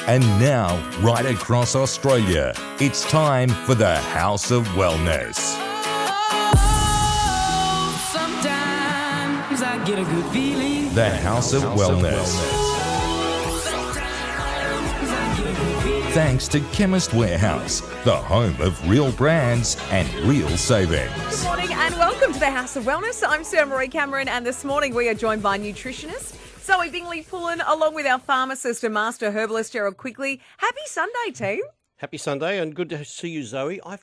And now, right across Australia, it's time for the House of Wellness. Sometimes I get a good feeling. The House of Wellness. Thanks to Chemist Warehouse, the home of real brands and real savings. Good morning and welcome to the House of Wellness. I'm Sarah Marie Cameron, and this morning we are joined by nutritionist Zoe Bingley-Pullen, along with our pharmacist and master herbalist Gerald Quigley. Happy Sunday, team. Happy Sunday, and good to see you, Zoe. I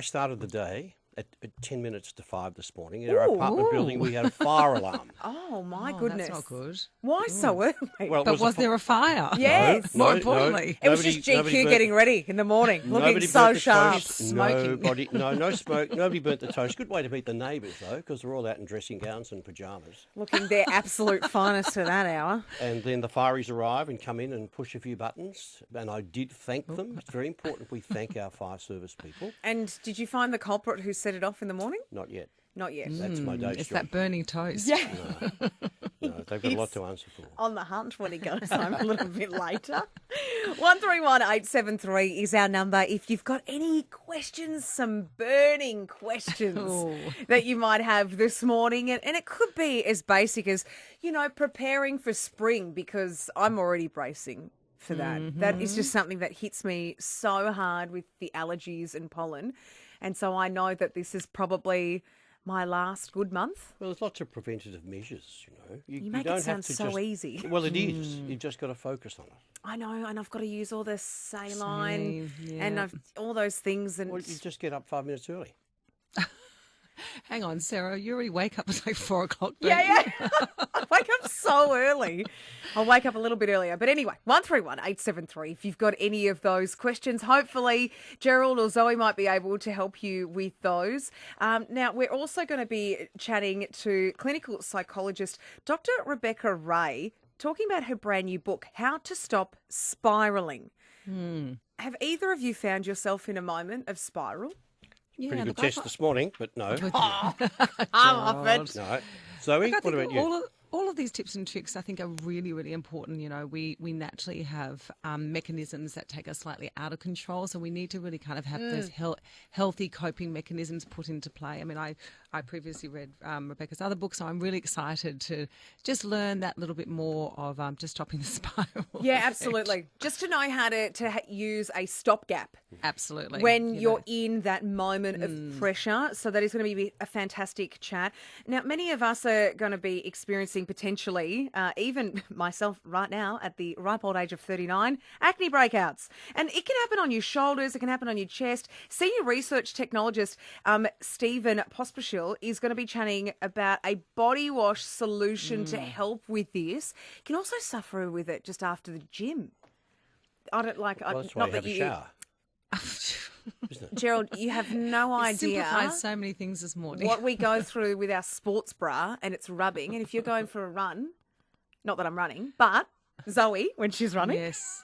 started the day at 10 minutes to 5 this morning. In our apartment building, we had a fire alarm. Oh, my goodness. That's not good. Why so early? Well, But was there a fire? Yes. More importantly. It was just GQ getting ready in the morning, looking so sharp. Smoking. No smoke. Nobody burnt the toast. Good way to meet the neighbours, though, because they're all out in dressing gowns and pyjamas. Looking their absolute finest at that hour. And then the fireys arrive and come in and push a few buttons, and I did thank them. It's very important we thank our fire service people. And did you find the culprit who set it off in the morning? Not yet. Not yet. That's my day's It's job. that burning toast. Yeah. No, they've got a lot to answer for. On the hunt when he goes home a little bit later. 131873 is our number. If you've got any questions, some burning questions that you might have this morning, and it could be as basic as, preparing for spring, because I'm already bracing for that. Mm-hmm. That is just something that hits me so hard with the allergies and pollen. And so I know that this is probably my last good month. Well, there's lots of preventative measures, You make don't it sound have to so just... easy. Well, it is. You've just got to focus on it. I know, and I've got to use all the saline Saline, and all those things. And Well, you just get up 5 minutes early. Hang on, Sarah. You already wake up at like 4 o'clock, don't you? yeah. I wake up so early. I'll wake up a little bit earlier. But anyway, 131873. If you've got any of those questions, hopefully Gerald or Zoe might be able to help you with those. Now, we're also going to be chatting to clinical psychologist Dr. Rebecca Ray, talking about her brand new book, How to Stop Spiralling. Have either of you found yourself in a moment of spiral? Yeah, Pretty good look, test this morning, but no. I'm off it. No. Zoe, what about you? All of these tips and tricks, I think, are really, really important. We naturally have mechanisms that take us slightly out of control, so we need to really kind of have those healthy coping mechanisms put into play. I mean, I previously read Rebecca's other book, so I'm really excited to just learn that little bit more of just stopping the spiral. Yeah, effect. absolutely. Just to know how to use a stopgap. Absolutely. When you're in that moment of pressure. So that is going to be a fantastic chat. Now, many of us are going to be experiencing potentially, even myself right now at the ripe old age of 39, acne breakouts. And it can happen on your shoulders. It can happen on your chest. Senior research technologist Stephen Pospischil is going to be chatting about a body wash solution to help with this. You can also suffer with it just after the gym. I don't like... Well, that's why not you that have a you... shower. Isn't it? Gerald, you have no idea simplified so many things this morning. what we go through with our sports bra and it's rubbing. And if you're going for a run, not that I'm running, but Zoe, when she's running. Yes.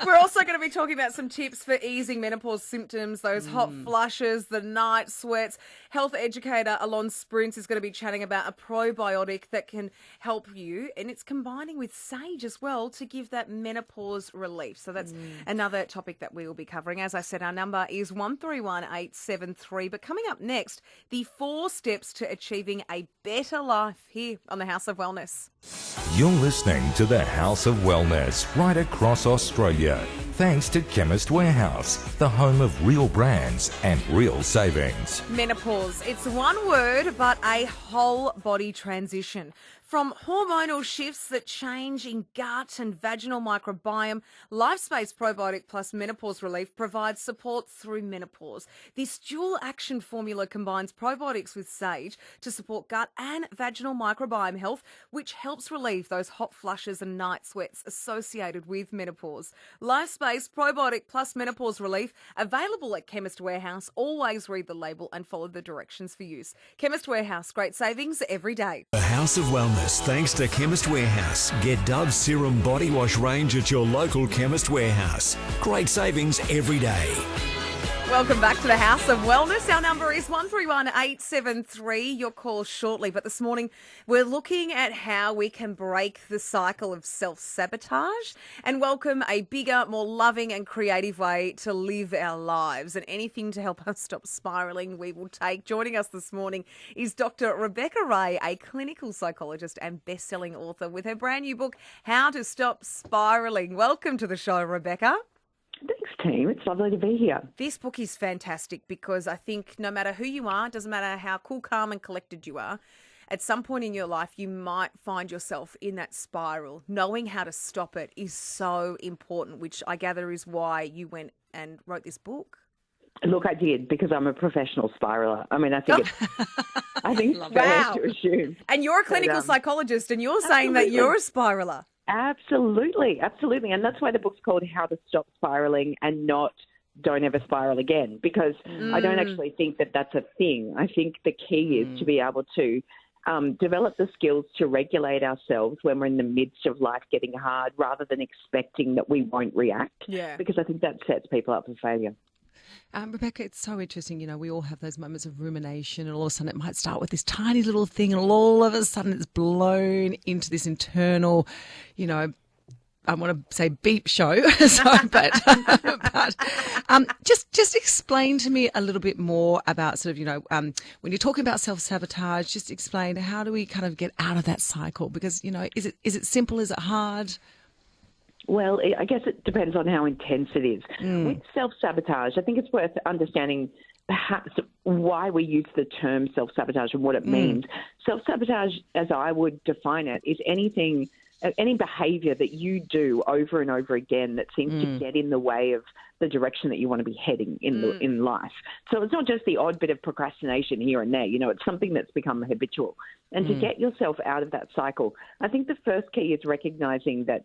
We're also going to be talking about some tips for easing menopause symptoms, those hot flushes, the night sweats. Health educator Alon Szprinc is going to be chatting about a probiotic that can help you, and it's combining with sage as well to give that menopause relief. So that's another topic that we will be covering. As I said, our number is 131873. But coming up next, the 4 steps to achieving a better life here on the House of Wellness. You're listening to the House of Wellness right across Australia. Thanks to Chemist Warehouse, the home of real brands and real savings. Menopause. It's one word, but a whole body transition. From hormonal shifts that change in gut and vaginal microbiome, LifeSpace Probiotic Plus Menopause Relief provides support through menopause. This dual action formula combines probiotics with sage to support gut and vaginal microbiome health, which helps relieve those hot flushes and night sweats associated with menopause. LifeSpace Probiotic Plus Menopause Relief, available at Chemist Warehouse. Always read the label and follow the directions for use. Chemist Warehouse, great savings every day. The House of Wellness, thanks to Chemist Warehouse. Get Dove's Serum Body Wash range at your local Chemist Warehouse. Great savings every day. Welcome back to the House of Wellness. Our number is 131873. Your call shortly. But this morning, we're looking at how we can break the cycle of self-sabotage and welcome a bigger, more loving and creative way to live our lives. And anything to help us stop spiralling, we will take. Joining us this morning is Dr. Rebecca Ray, a clinical psychologist and best-selling author with her brand new book, How to Stop Spiraling. Welcome to the show, Rebecca. Thanks, team. It's lovely to be here. This book is fantastic because I think no matter who you are, doesn't matter how cool, calm and collected you are, at some point in your life you might find yourself in that spiral. Knowing how to stop it is so important, which I gather is why you went and wrote this book. Look, I did because I'm a professional spiraler. I mean, I think it's fair to assume. And you're a clinical psychologist and you're saying that you're a spiraler. Absolutely. And that's why the book's called How to Stop Spiraling and not Don't Ever Spiral Again, because I don't actually think that that's a thing. I think the key is to be able to develop the skills to regulate ourselves when we're in the midst of life getting hard rather than expecting that we won't react, because I think that sets people up for failure. Rebecca, it's so interesting. You know, we all have those moments of rumination and all of a sudden it might start with this tiny little thing and all of a sudden it's blown into this internal, you know, I want to say beep show. but just explain to me a little bit more about sort of, you know, when you're talking about self-sabotage, just explain how do we kind of get out of that cycle? Because, you know, is it simple? Is it hard? Well, I guess it depends on how intense it is. With self-sabotage, I think it's worth understanding perhaps why we use the term self-sabotage and what it means. Self-sabotage, as I would define it, is any behaviour that you do over and over again that seems to get in the way of the direction that you want to be heading in life. So it's not just the odd bit of procrastination here and there. You know, it's something that's become habitual. And to get yourself out of that cycle, I think the first key is recognising that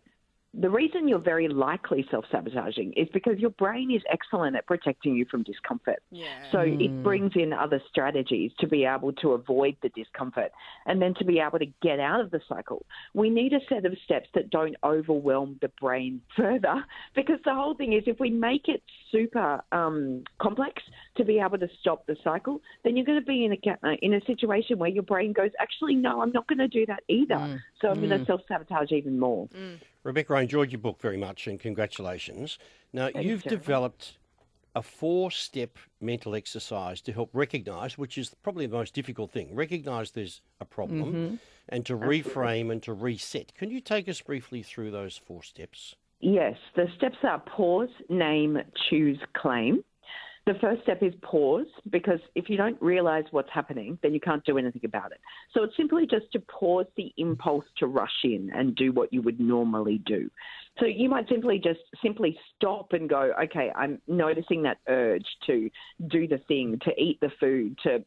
the reason you're very likely self-sabotaging is because your brain is excellent at protecting you from discomfort. So it brings in other strategies to be able to avoid the discomfort and then to be able to get out of the cycle. We need a set of steps that don't overwhelm the brain further, because the whole thing is if we make it super complex to be able to stop the cycle, then you're going to be in a situation where your brain goes, actually, no, I'm not going to do that either. So I'm going to self-sabotage even more. Rebecca, I enjoyed your book very much and congratulations. Now, you've developed a 4-step mental exercise to help recognise, which is probably the most difficult thing, recognise there's a problem and to reframe and to reset. Can you take us briefly through those 4 steps? Yes, the steps are pause, name, choose, claim. The first step is pause, because if you don't realise what's happening, then you can't do anything about it. So it's simply just to pause the impulse to rush in and do what you would normally do. So you might simply stop and go, okay, I'm noticing that urge to do the thing, to eat the food, to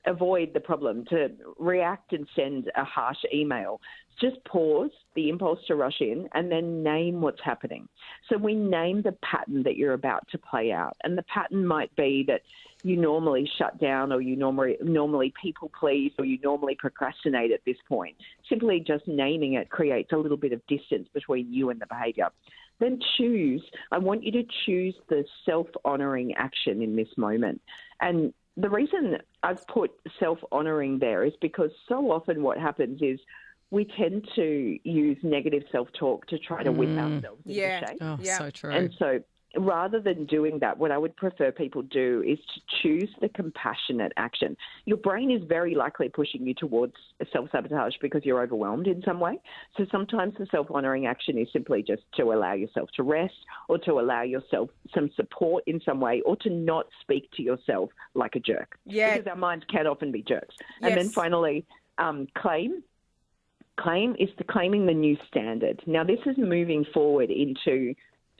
avoid the problem, to react and send a harsh email. Just pause the impulse to rush in and then name what's happening. So we name the pattern that you're about to play out. And the pattern might be that you normally shut down, or you normally people please, or you normally procrastinate at this point. Simply just naming it creates a little bit of distance between you and the behaviour. Then I want you to choose the self-honouring action in this moment. And the reason I've put self-honouring there is because so often what happens is we tend to use negative self-talk to try to whip ourselves into shape. Oh, so true. And so rather than doing that, what I would prefer people do is to choose the compassionate action. Your brain is very likely pushing you towards self-sabotage because you're overwhelmed in some way. So sometimes the self-honouring action is simply just to allow yourself to rest, or to allow yourself some support in some way, or to not speak to yourself like a jerk. Because our minds can often be jerks. And then finally, claim. Claim is claiming the new standard. Now, this is moving forward into,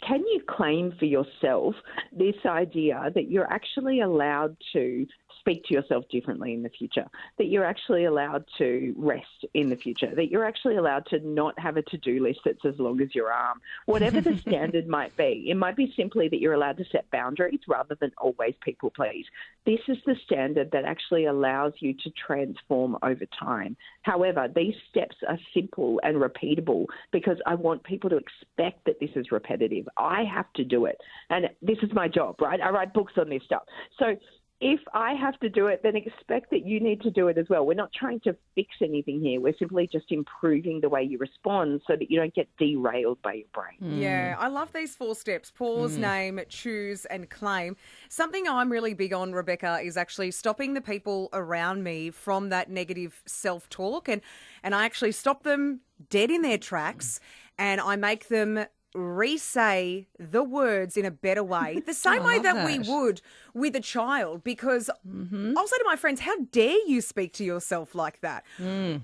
can you claim for yourself this idea that you're actually allowed to speak to yourself differently in the future, that you're actually allowed to rest in the future, that you're actually allowed to not have a to-do list that's as long as your arm, whatever the standard might be. It might be simply that you're allowed to set boundaries rather than always people please. This is the standard that actually allows you to transform over time. However, these steps are simple and repeatable because I want people to expect that this is repetitive. I have to do it, and this is my job, right? I write books on this stuff. So if I have to do it, then expect that you need to do it as well. We're not trying to fix anything here. We're simply just improving the way you respond so that you don't get derailed by your brain. Yeah, I love these 4 steps: pause, name, choose, and claim. Something I'm really big on, Rebecca, is actually stopping the people around me from that negative self-talk. And I actually stop them dead in their tracks, and I make them re-say the words in a better way, the same way that we would with a child, because I'll say to my friends, how dare you speak to yourself like that?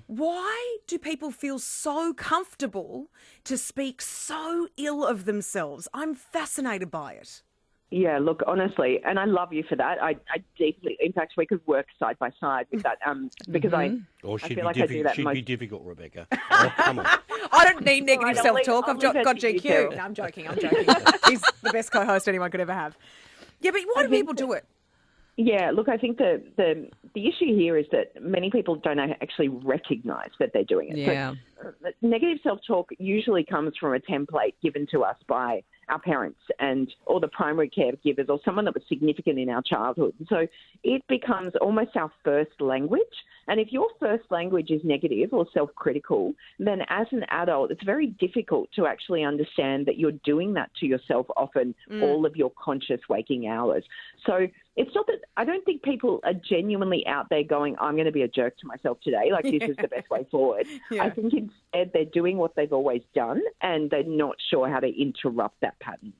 Why do people feel so comfortable to speak so ill of themselves? I'm fascinated by it. Yeah, look, honestly, and I love you for that. I deeply, in fact, we could work side by side with that because I feel like I do that most. Be difficult, Rebecca. Oh, come on. I don't need negative self-talk. I'll I've leave got it to you GQ. too. No, I'm joking. He's the best co-host anyone could ever have. Yeah, but why do people do it? Yeah, look, I think the issue here is that many people don't actually recognise that they're doing it. Yeah. So, negative self-talk usually comes from a template given to us by our parents or the primary caregivers or someone that was significant in our childhood. So it becomes almost our first language. And if your first language is negative or self-critical, then as an adult, it's very difficult to actually understand that you're doing that to yourself often all of your conscious waking hours. So it's not that I don't think people are genuinely out there going, I'm going to be a jerk to myself today. Like, this is the best way forward. Yeah. I think instead they're doing what they've always done and they're not sure how to interrupt that pattern.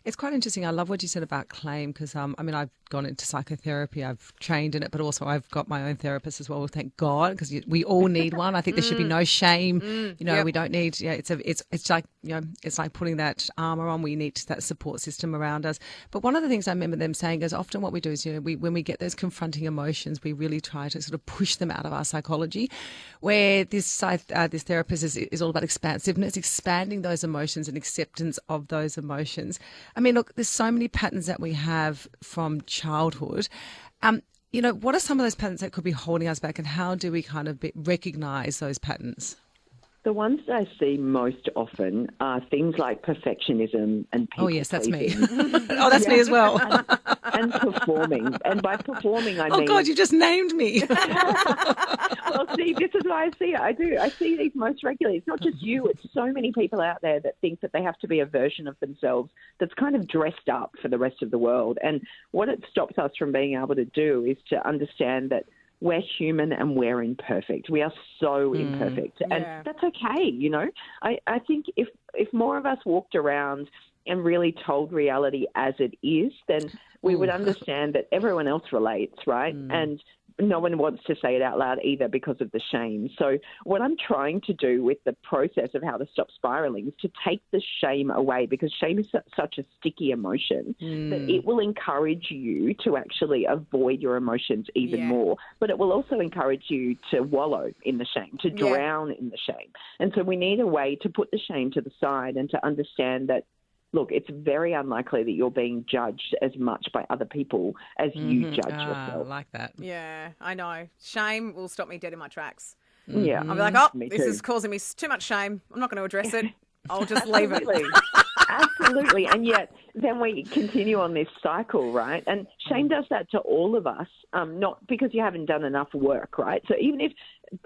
It's quite interesting. I love what you said about claim because, I've gone into psychotherapy. I've trained in it, but also I've got my own therapist as well. Thank God, because we all need one. I think there should be no shame. We don't need. Yeah, it's like it's like putting that armor on. We need that support system around us. But one of the things I remember them saying is often what we do is when we get those confronting emotions, we really try to sort of push them out of our psychology. Where this therapist is all about expansiveness, expanding those emotions and acceptance of those emotions. I mean, look, there's so many patterns that we have from childhood. What are some of those patterns that could be holding us back and how do we kind of recognise those patterns? The ones that I see most often are things like perfectionism and people Oh, yes, that's me. pleasing. Oh, that's me as well. And performing. And by performing, I mean... Oh, God, you just named me. Well, see, this is why I see it. I do. I see these most regularly. It's not just you. It's so many people out there that think that they have to be a version of themselves that's kind of dressed up for the rest of the world. And what it stops us from being able to do is to understand that we're human and we're imperfect. We are so imperfect. And that's okay, I think if more of us walked around and really told reality as it is, then we would understand that everyone else relates, right? And no one wants to say it out loud either because of the shame. So what I'm trying to do with the process of how to stop spiraling is to take the shame away, because shame is such a sticky emotion that it will encourage you to actually avoid your emotions even more. But it will also encourage you to wallow in the shame, to drown in the shame. And so we need a way to put the shame to the side and to understand that, look, it's very unlikely that you're being judged as much by other people as you judge yourself. I like that. Yeah, I know. Shame will stop me dead in my tracks. Yeah. I'll be like, this is causing me too much shame. I'm not going to address it. I'll just leave it. Absolutely. And yet then we continue on this cycle, right? And shame does that to all of us, not because you haven't done enough work, right? So even if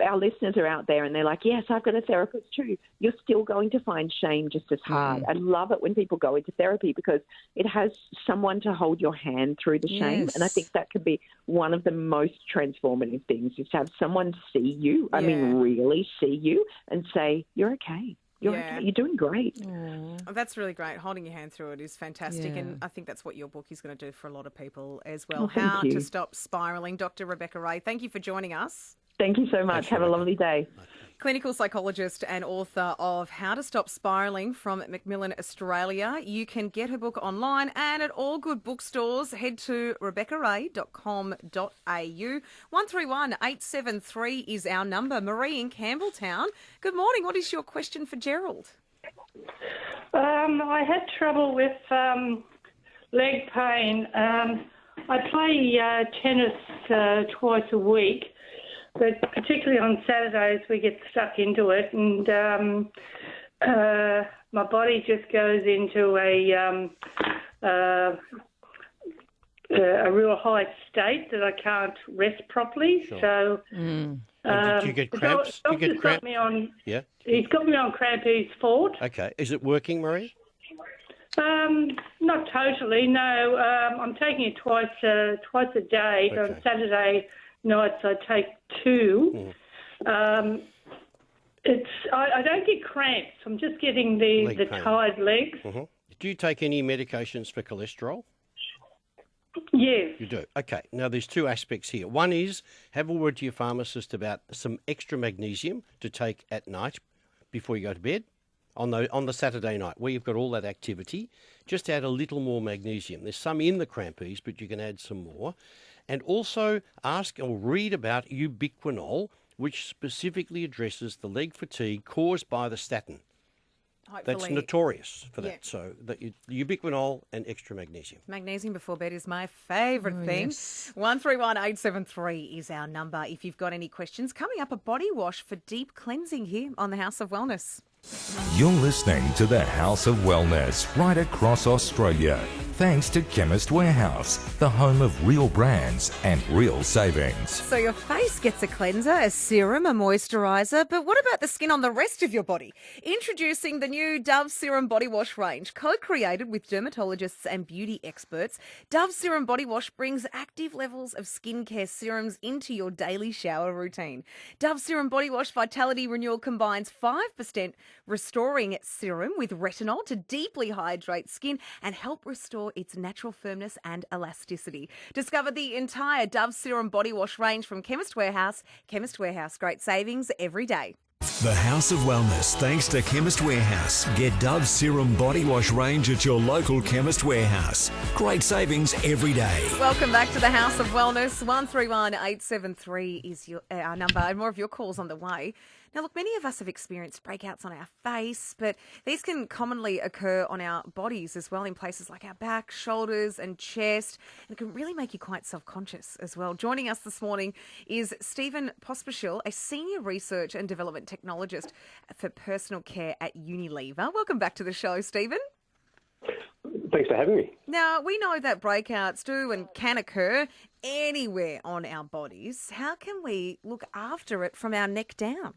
our listeners are out there and they're like, yes, I've got a therapist too, you're still going to find shame just as hard. I love it when people go into therapy because it has someone to hold your hand through the shame. Yes. And I think that can be one of the most transformative things, is to have someone see you, I mean, really see you and say, you're okay. You're okay. You're doing great. Oh, that's really great. Holding your hand through it is fantastic. Yeah. And I think that's what your book is going to do for a lot of people as well. Oh, thank How you. to Stop Spiraling. Dr. Rebecca Ray, thank you for joining us. Thank you so much. Have a lovely day. Clinical psychologist and author of How to Stop Spiraling from Macmillan, Australia. You can get her book online and at all good bookstores. Head to rebeccaray.com.au. 131873 is our number. Marie in Campbelltown. Good morning. What is your question for Gerald? I had trouble with leg pain. I play tennis twice a week. But particularly on Saturdays, we get stuck into it, and my my body just goes into a real high state that I can't rest properly. Sure. So, do you get cramps? The doctor's got me on. Yeah. He's got me on Crampy's Fort. Okay. Is it working, Marie? Not totally. No, I'm taking it twice a day. Okay. On Saturday nights, I take 2. I don't get cramps. I'm just getting the pain. tired legs. Mm-hmm. Do you take any medications for cholesterol? Yes. You do. Okay. Now, there's 2 aspects here. One is have a word to your pharmacist about some extra magnesium to take at night before you go to bed. On the Saturday night, where you've got all that activity, just add a little more magnesium. There's some in the Crampys, but you can add some more. And also ask or read about ubiquinol, which specifically addresses the leg fatigue caused by the statin. Hopefully. That's notorious for that. Yeah. So the ubiquinol and extra magnesium. Magnesium before bed is my favourite thing. Yes. 131873 is our number if you've got any questions. Coming up, a body wash for deep cleansing here on the House of Wellness. You're listening to the House of Wellness right across Australia. Thanks to Chemist Warehouse, the home of real brands and real savings. So your face gets a cleanser, a serum, a moisturiser, but what about the skin on the rest of your body? Introducing the new Dove Serum Body Wash range, co-created with dermatologists and beauty experts. Dove Serum Body Wash brings active levels of skincare serums into your daily shower routine. Dove Serum Body Wash Vitality Renewal combines 5% restoring serum with retinol to deeply hydrate skin and help restore its natural firmness and elasticity. Discover the entire Dove Serum Body Wash range from Chemist Warehouse. Chemist Warehouse, great savings every day. The House of Wellness, thanks to Chemist Warehouse. Get Dove Serum Body Wash range at your local Chemist Warehouse. Great savings every day. Welcome back to the House of Wellness. 131873 is our number, and more of your calls on the way. Now, look, many of us have experienced breakouts on our face, but these can commonly occur on our bodies as well, in places like our back, shoulders and chest, and it can really make you quite self-conscious as well. Joining us this morning is Stephen Pospischil, a Senior Research and Development Technologist for Personal Care at Unilever. Welcome back to the show, Stephen. Thanks for having me. Now, we know that breakouts do and can occur anywhere on our bodies. How can we look after it from our neck down?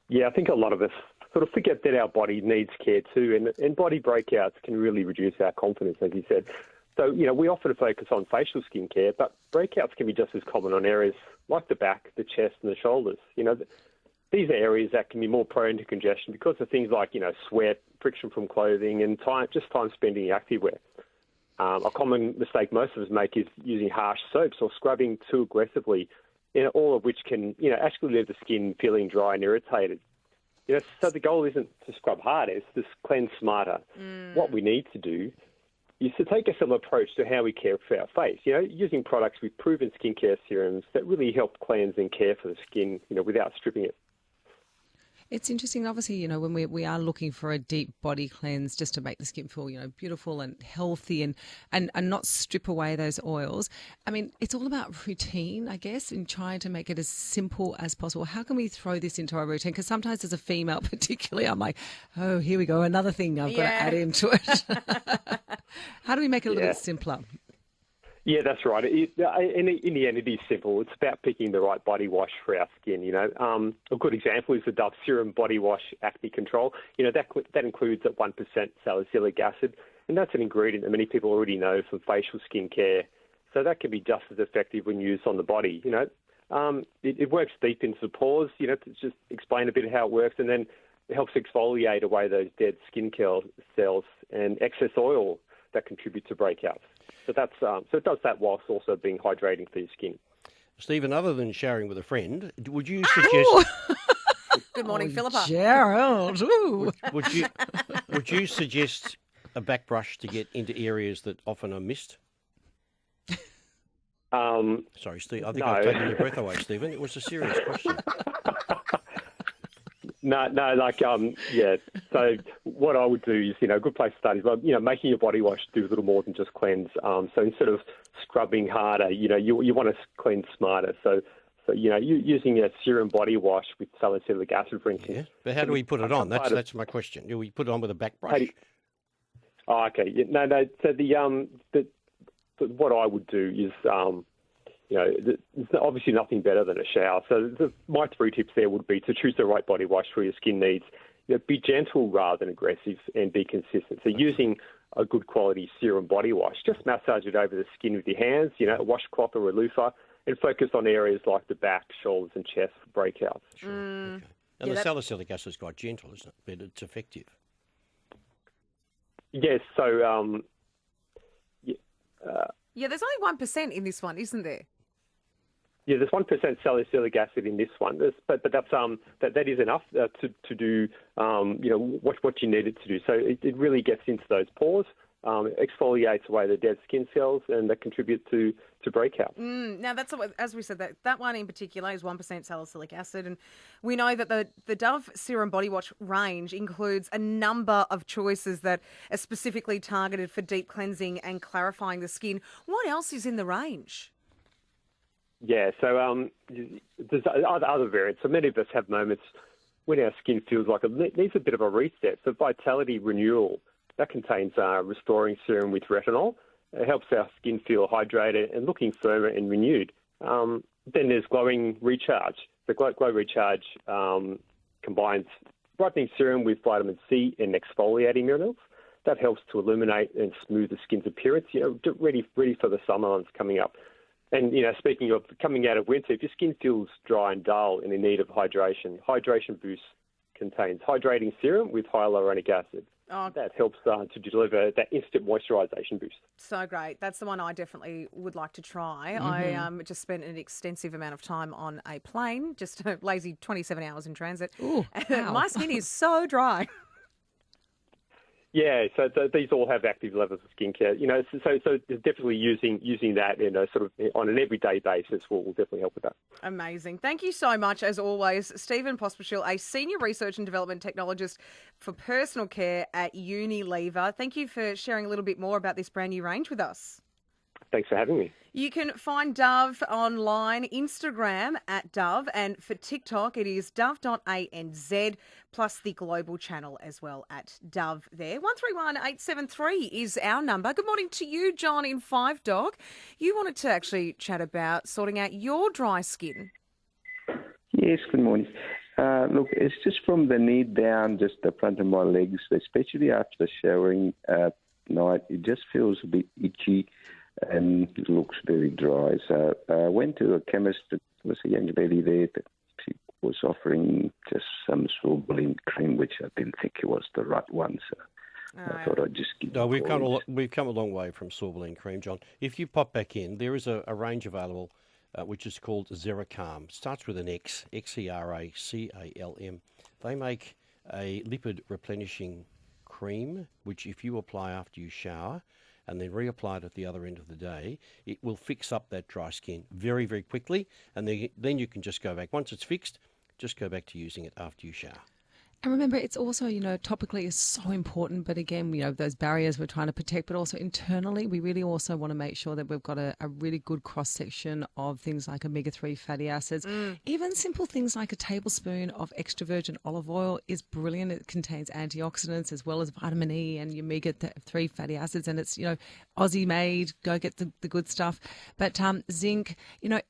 Yeah, I think a lot of us sort of forget that our body needs care too, and body breakouts can really reduce our confidence, as you said. So, we often focus on facial skin care, but breakouts can be just as common on areas like the back, the chest and the shoulders. These are areas that can be more prone to congestion because of things like, sweat, friction from clothing and time spending in activewear. A common mistake most of us make is using harsh soaps or scrubbing too aggressively, all of which can, actually leave the skin feeling dry and irritated. So the goal isn't to scrub harder, it's to cleanse smarter. What we need to do is to take a similar approach to how we care for our face, using products with proven skincare serums that really help cleanse and care for the skin, without stripping it. It's interesting, obviously, when we are looking for a deep body cleanse just to make the skin feel, beautiful and healthy and not strip away those oils. I mean, it's all about routine, I guess, and trying to make it as simple as possible. How can we throw this into our routine? Because sometimes as a female particularly, I'm like, oh, here we go, another thing I've got to add into it. How do we make it a little bit simpler? Yeah, that's right. In the end, it is simple. It's about picking the right body wash for our skin. A good example is the Dove Serum Body Wash Acne Control. That includes at 1% salicylic acid, and that's an ingredient that many people already know from facial skin care. So that can be just as effective when used on the body. It works deep into the pores. To just explain a bit of how it works, and then it helps exfoliate away those dead skin cells and excess oil that contribute to breakouts. So it does that whilst also being hydrating for your skin. Stephen, other than showering with a friend, would you suggest? Good morning, Philippa. Gerald. Would you suggest a back brush to get into areas that often are missed? Sorry, Steve. I think I've taken your breath away, Stephen. It was a serious question. No, yeah. So what I would do is, a good place to start is, making your body wash do a little more than just cleanse. So instead of scrubbing harder, you want to cleanse smarter. So So, using a serum body wash with salicylic acid, for instance. Yeah. But how do we put it on? That's my question. Do we put it on with a back brush? Okay. Yeah, no. So what I would do is, there's obviously nothing better than a shower. So my 3 tips there would be to choose the right body wash for your skin needs. Be gentle rather than aggressive, and be consistent. So using a good quality serum body wash, just massage it over the skin with your hands, a washcloth or a loofah, and focus on areas like the back, shoulders and chest for breakouts. Sure. Okay. And the salicylic acid is quite gentle, isn't it? But it's effective. Yes. So, there's only 1% in this one, isn't there? Yeah, there's 1% salicylic acid in this one, but that's that is enough to do what you need it to do. So it really gets into those pores, exfoliates away the dead skin cells, and that contributes to breakout. Now, that's as we said, that one in particular is 1% salicylic acid, and we know that the Dove Serum Body Wash range includes a number of choices that are specifically targeted for deep cleansing and clarifying the skin. What else is in the range? Yeah, so there's other variants. So many of us have moments when our skin feels like it needs a bit of a reset. So Vitality Renewal, that contains restoring serum with retinol. It helps our skin feel hydrated and looking firmer and renewed. Then there's Glowing Recharge. The Glow Recharge combines brightening serum with vitamin C and exfoliating minerals. That helps to illuminate and smooth the skin's appearance, ready for the summer months coming up. And, speaking of coming out of winter, if your skin feels dry and dull and in need of hydration, Hydration Boost contains hydrating serum with hyaluronic acid. Oh, that helps to deliver that instant moisturisation boost. So great. That's the one I definitely would like to try. Mm-hmm. I just spent an extensive amount of time on a plane, just a lazy 27 hours in transit. Ooh, wow. My skin is so dry. Yeah, so these all have active levels of skincare. So definitely using that sort of on an everyday basis will definitely help with that. Amazing. Thank you so much, as always, Stephen Pospischil, a Senior Research and Development Technologist for Personal Care at Unilever. Thank you for sharing a little bit more about this brand new range with us. Thanks for having me. You can find Dove online, Instagram at Dove, and for TikTok it is dove.anz, plus the global channel as well at Dove there. 131873 is our number. Good morning to you, John in Five Dog. You wanted to actually chat about sorting out your dry skin. Yes, good morning. Look, it's just from the knee down, just the front of my legs, especially after showering at night. It just feels a bit itchy and it looks very dry. So I went to a chemist. There was a young lady there that she was offering just some sorbolene cream, which I didn't think it was the right one. So I thought I'd just give No, we've come a long way from sorbolene cream, John. If you pop back in, there is a range available which is called Xeracalm. Starts with an X, Xeracalm. They make a lipid replenishing cream, which if you apply after you shower and then reapply it at the other end of the day, it will fix up that dry skin very, very quickly. And then you can just go back. Once it's fixed, just go back to using it after you shower. And remember, it's also, topically is so important. But again, those barriers we're trying to protect, but also internally, we really also want to make sure that we've got a really good cross-section of things like omega-3 fatty acids. Even simple things like a tablespoon of extra virgin olive oil is brilliant. It contains antioxidants as well as vitamin E and omega-3 fatty acids. And it's, Aussie made, go get the good stuff. But zinc,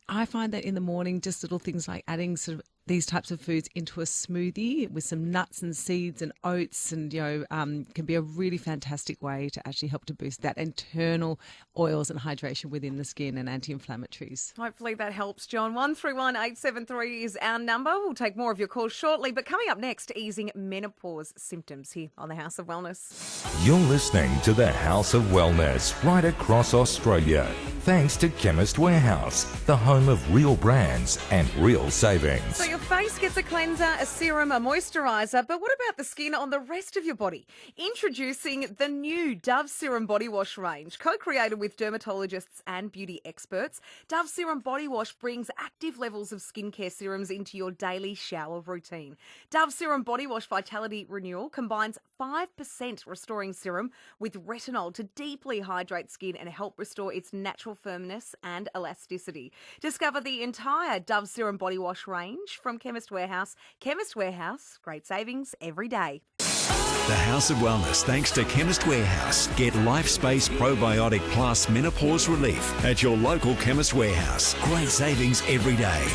I find that in the morning, just little things like adding sort of these types of foods into a smoothie with some nuts and seeds and oats and, can be a really fantastic way to actually help to boost that internal oils and hydration within the skin and anti-inflammatories. Hopefully that helps, John. 131873 is our number. We'll take more of your calls shortly. But coming up next, easing menopause symptoms here on the House of Wellness. You're listening to the House of Wellness right across Australia. Thanks to Chemist Warehouse, the home of real brands and real savings. So your face gets a cleanser, a serum, a moisturiser, but what about the skin on the rest of your body? Introducing the new Dove Serum Body Wash range. Co-created with dermatologists and beauty experts, Dove Serum Body Wash brings active levels of skincare serums into your daily shower routine. Dove Serum Body Wash Vitality Renewal combines 5% restoring serum with retinol to deeply hydrate skin and help restore its natural firmness and elasticity. Discover the entire Dove Serum Body Wash range from Chemist Warehouse. Chemist Warehouse, great savings every day. The House of Wellness, thanks to Chemist Warehouse. Get LifeSpace Probiotic Plus Menopause Relief at your local Chemist Warehouse. Great savings every day.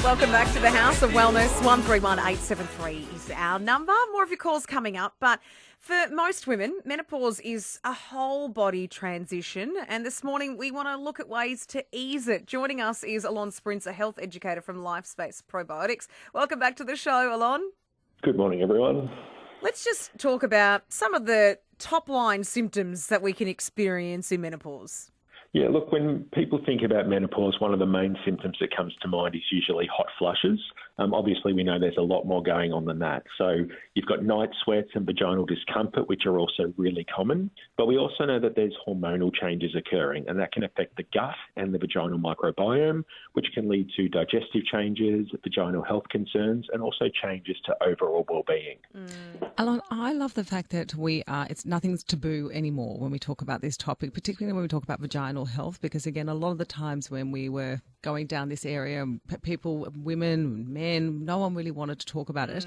Welcome back to the House of Wellness. 131873 is our number. More of your calls coming up, but for most women, menopause is a whole body transition, and this morning we want to look at ways to ease it. Joining us is Alon Szprinc, a health educator from LifeSpace Probiotics. Welcome back to the show, Alon. Good morning, everyone. Let's just talk about some of the top-line symptoms that we can experience in menopause. Yeah, look, when people think about menopause, one of the main symptoms that comes to mind is usually hot flushes. Obviously, we know there's a lot more going on than that. So you've got night sweats and vaginal discomfort, which are also really common. But we also know that there's hormonal changes occurring, and that can affect the gut and the vaginal microbiome, which can lead to digestive changes, vaginal health concerns, and also changes to overall well-being. Alon, I love the fact that it's nothing's taboo anymore when we talk about this topic, particularly when we talk about vaginal health, because again, a lot of the times when we were going down this area, people, women, men, no one really wanted to talk about it.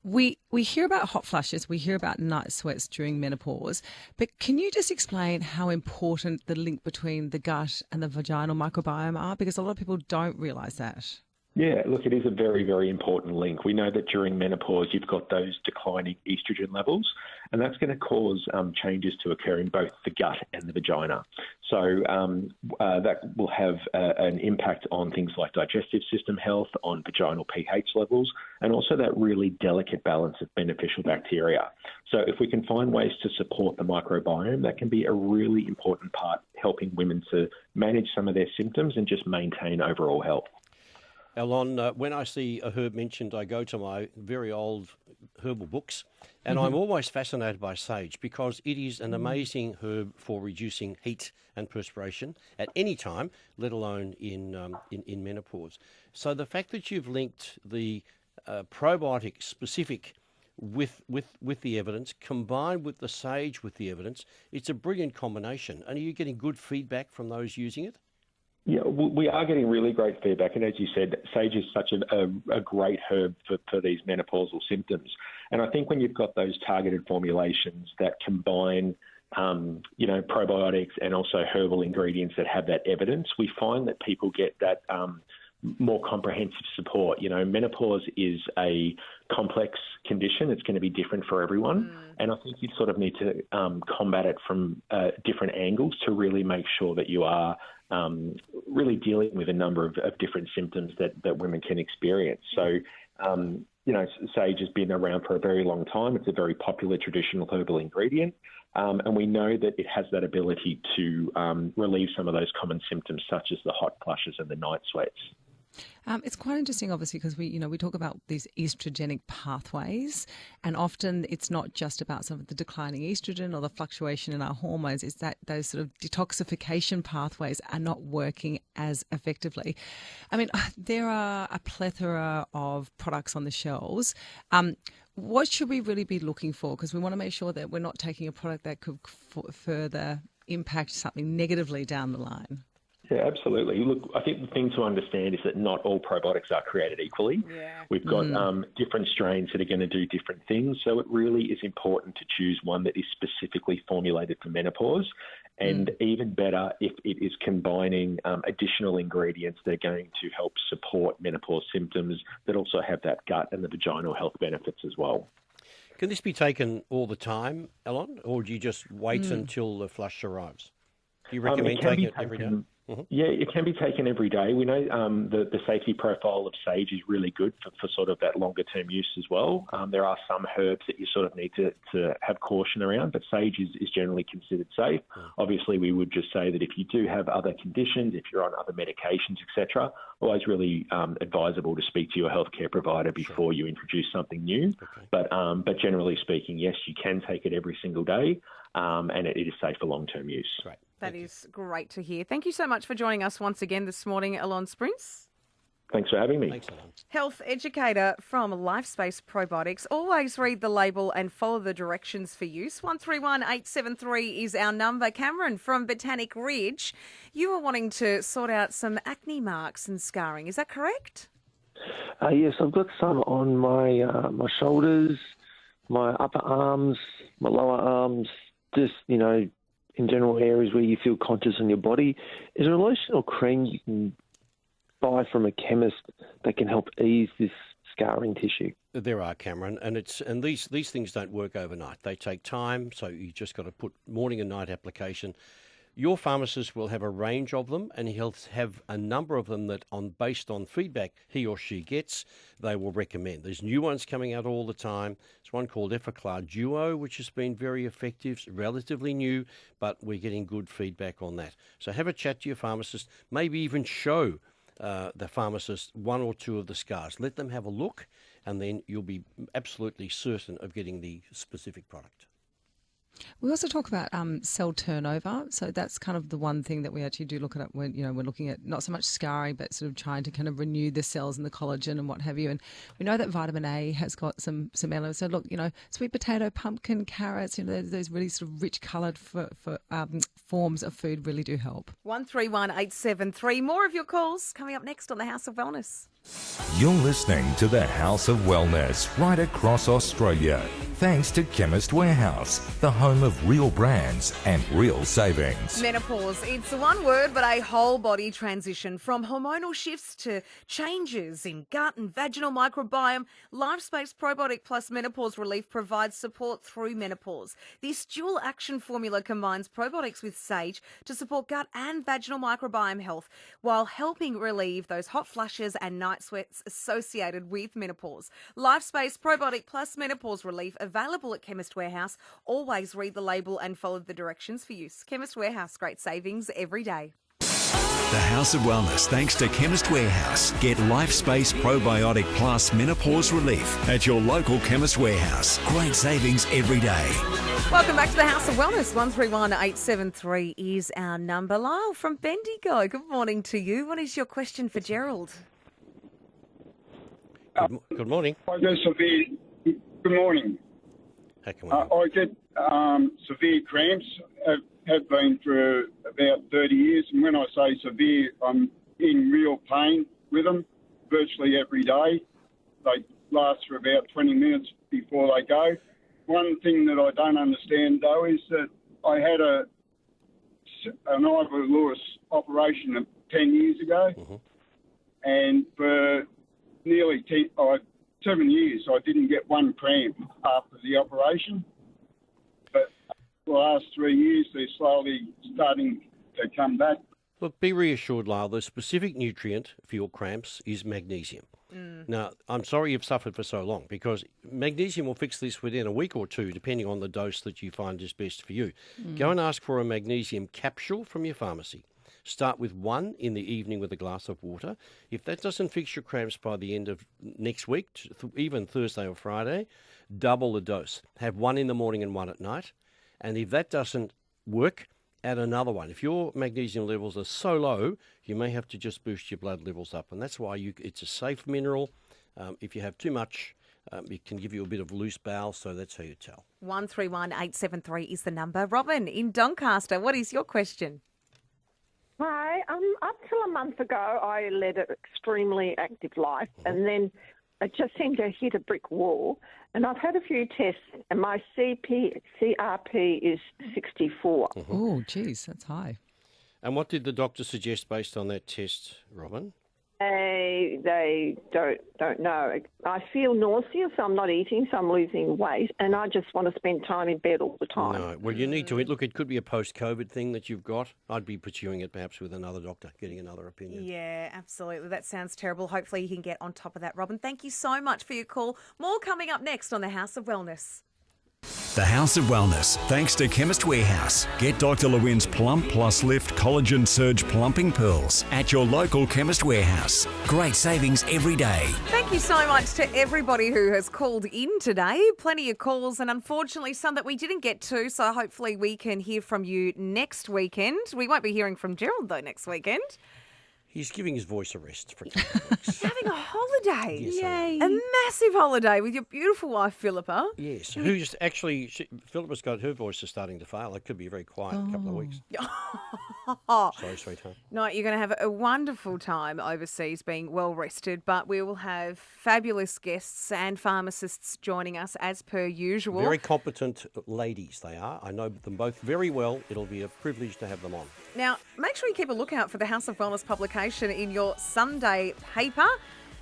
We hear about hot flushes, we hear about night sweats during menopause, but can you just explain how important the link between the gut and the vaginal microbiome are? Because a lot of people don't realise that. Yeah, look, it is a very, very important link. We know that during menopause, you've got those declining estrogen levels, and that's going to cause changes to occur in both the gut and the vagina. So that will have an impact on things like digestive system health, on vaginal pH levels, and also that really delicate balance of beneficial bacteria. So if we can find ways to support the microbiome, that can be a really important part, helping women to manage some of their symptoms and just maintain overall health. Alon, when I see a herb mentioned, I go to my very old herbal books, and I'm always fascinated by sage because it is an amazing herb for reducing heat and perspiration at any time, let alone in menopause. So the fact that you've linked the probiotic specific with the evidence, combined with the sage with the evidence, it's a brilliant combination. And are you getting good feedback from those using it? Yeah, we are getting really great feedback. And as you said, sage is such a great herb for these menopausal symptoms. And I think when you've got those targeted formulations that combine, probiotics and also herbal ingredients that have that evidence, we find that people get that more comprehensive support. You know, menopause is a complex condition. It's going to be different for everyone. And I think you sort of need to combat it from different angles to really make sure that you are really dealing with a number of different symptoms that women can experience. So, sage has been around for a very long time. It's a very popular traditional herbal ingredient. And we know that it has that ability to relieve some of those common symptoms, such as the hot flushes and the night sweats. It's quite interesting, obviously, because we talk about these estrogenic pathways, and often it's not just about some of the declining estrogen or the fluctuation in our hormones. It's that those sort of detoxification pathways are not working as effectively. I mean, there are a plethora of products on the shelves. What should we really be looking for? Because we want to make sure that we're not taking a product that could further impact something negatively down the line. Yeah, absolutely. Look, I think the thing to understand is that not all probiotics are created equally. Yeah. We've got different strains that are going to do different things. So it really is important to choose one that is specifically formulated for menopause, and even better if it is combining additional ingredients that are going to help support menopause symptoms that also have that gut and the vaginal health benefits as well. Can this be taken all the time, Alon, or do you just wait until the flush arrives? Do you recommend taking it every day? Yeah, it can be taken every day. We know the safety profile of sage is really good for sort of that longer-term use as well. There are some herbs that you sort of need to have caution around, but sage is generally considered safe. Obviously, we would just say that if you do have other conditions, if you're on other medications, etc., always really advisable to speak to your healthcare provider before you introduce something new. But generally speaking, yes, you can take it every single day, and it is safe for long-term use. Right. That is great to hear. Thank you so much for joining us once again this morning, Alon Szprinc. Thanks for having me. Thanks, Alon. Health educator from LifeSpace Probiotics. Always read the label and follow the directions for use. 131873 is our number. Cameron from Botanic Ridge, you were wanting to sort out some acne marks and scarring. Is that correct? Yes, I've got some on my shoulders, my upper arms, my lower arms, just, in general areas where you feel conscious on your body. Is there a lotion or cream you can buy from a chemist that can help ease this scarring tissue? There are, Cameron, and these things don't work overnight. They take time, so you just got to put morning and night application. Your pharmacist will have a range of them, and he'll have a number of them that, based on feedback he or she gets, they will recommend. There's new ones coming out all the time. There's one called Effaclar Duo, which has been very effective. It's relatively new, but we're getting good feedback on that. So have a chat to your pharmacist, maybe even show the pharmacist one or two of the scars. Let them have a look, and then you'll be absolutely certain of getting the specific product. We also talk about cell turnover. So that's kind of the one thing that we actually do look at when, we're looking at not so much scarring, but sort of trying to kind of renew the cells and the collagen and what have you. And we know that vitamin A has got some elements. So look, sweet potato, pumpkin, carrots, those really sort of rich coloured forms of food really do help. 131873. More of your calls coming up next on the House of Wellness. You're listening to the House of Wellness right across Australia. Thanks to Chemist Warehouse, the home of real brands and real savings. Menopause. It's one word, but a whole body transition from hormonal shifts to changes in gut and vaginal microbiome. LifeSpace Probiotic Plus Menopause Relief provides support through menopause. This dual action formula combines probiotics with sage to support gut and vaginal microbiome health while helping relieve those hot flushes and night sweats associated with menopause. LifeSpace Probiotic Plus Menopause Relief available at Chemist Warehouse. Always read the label and follow the directions for use. Chemist Warehouse, great savings every day. The House of Wellness, thanks to Chemist Warehouse. Get LifeSpace Probiotic Plus Menopause Relief at your local Chemist Warehouse. Great savings every day. Welcome back to the House of Wellness. 131873 is our number. Lyle from Bendigo, good morning to you. What is your question for Gerald? Good morning. I get severe. Good morning. How can we I get severe cramps. Have been for about 30 years, and when I say severe, I'm in real pain with them virtually every day. They last for about 20 minutes before they go. One thing that I don't understand, though, is that I had an Ivor Lewis operation 10 years ago, and for nearly 7 years, I didn't get one cramp after the operation. But the last 3 years, they're slowly starting to come back. Look, be reassured, Lyle, the specific nutrient for your cramps is magnesium. Now, I'm sorry you've suffered for so long, because magnesium will fix this within a week or two, depending on the dose that you find is best for you. Go and ask for a magnesium capsule from your pharmacy. Start with one in the evening with a glass of water. If that doesn't fix your cramps by the end of next week, even Thursday or Friday, double the dose. Have one in the morning and one at night. And if that doesn't work, add another one. If your magnesium levels are so low, you may have to just boost your blood levels up. And that's why it's a safe mineral. If you have too much, it can give you a bit of loose bowel, so that's how you tell. 131873 is the number. Robin in Doncaster, what is your question? Hi. Up till a month ago, I led an extremely active life, and then it just seemed to hit a brick wall. And I've had a few tests, and my CRP is 64. Oh, geez, that's high. And what did the doctor suggest based on that test, Robin? They don't know. I feel nauseous, so I'm not eating, so I'm losing weight, and I just want to spend time in bed all the time. No, well, you need to eat. Look, it could be a post-COVID thing that you've got. I'd be pursuing it perhaps with another doctor, getting another opinion. Yeah, absolutely. That sounds terrible. Hopefully you can get on top of that, Robin. Thank you so much for your call. More coming up next on the House of Wellness. The House of Wellness, thanks to Chemist Warehouse. Get Dr. Lewin's Plump Plus Lift Collagen Surge Plumping Pearls at your local Chemist Warehouse. Great savings every day. Thank you so much to everybody who has called in today. Plenty of calls, and unfortunately some that we didn't get to, so hopefully we can hear from you next weekend. We won't be hearing from Gerald, though, next weekend. He's giving his voice a rest for a couple of weeks. Having a holiday. Yes, I Yay. A massive holiday with your beautiful wife, Philippa. Yes, who's actually, Philippa's got her voice is starting to fail. It could be very quiet a couple of weeks. Sorry, sweetheart. No, you're going to have a wonderful time overseas being well rested, but we will have fabulous guests and pharmacists joining us as per usual. Very competent ladies they are. I know them both very well. It'll be a privilege to have them on. Now, make sure you keep a lookout for the House of Wellness publication in your Sunday paper.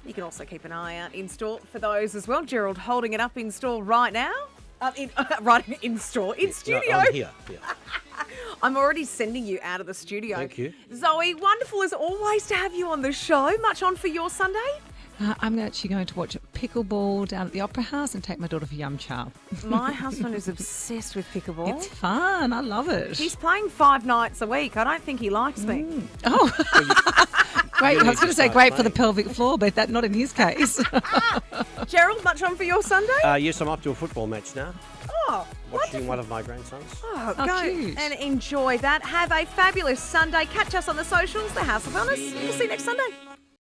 You can also keep an eye out in store for those as well. Gerald holding it up in store right now. In store, in studio. No, I'm here. I'm already sending you out of the studio. Thank you. Zoe, wonderful as always to have you on the show. Much on for your Sunday? I'm actually going to watch pickleball down at the Opera House and take my daughter for Yum Chow. My husband is obsessed with pickleball. It's fun. I love it. He's playing 5 nights a week. I don't think he likes me. Oh, great. I was going to say great for the pelvic floor, but that not in his case. Gerald, much on for your Sunday? Yes, I'm up to a football match now. Oh, watching one of my grandsons. Oh, go cute. and enjoy that. Have a fabulous Sunday. Catch us on the socials, the House of Wellness. We'll see you next Sunday.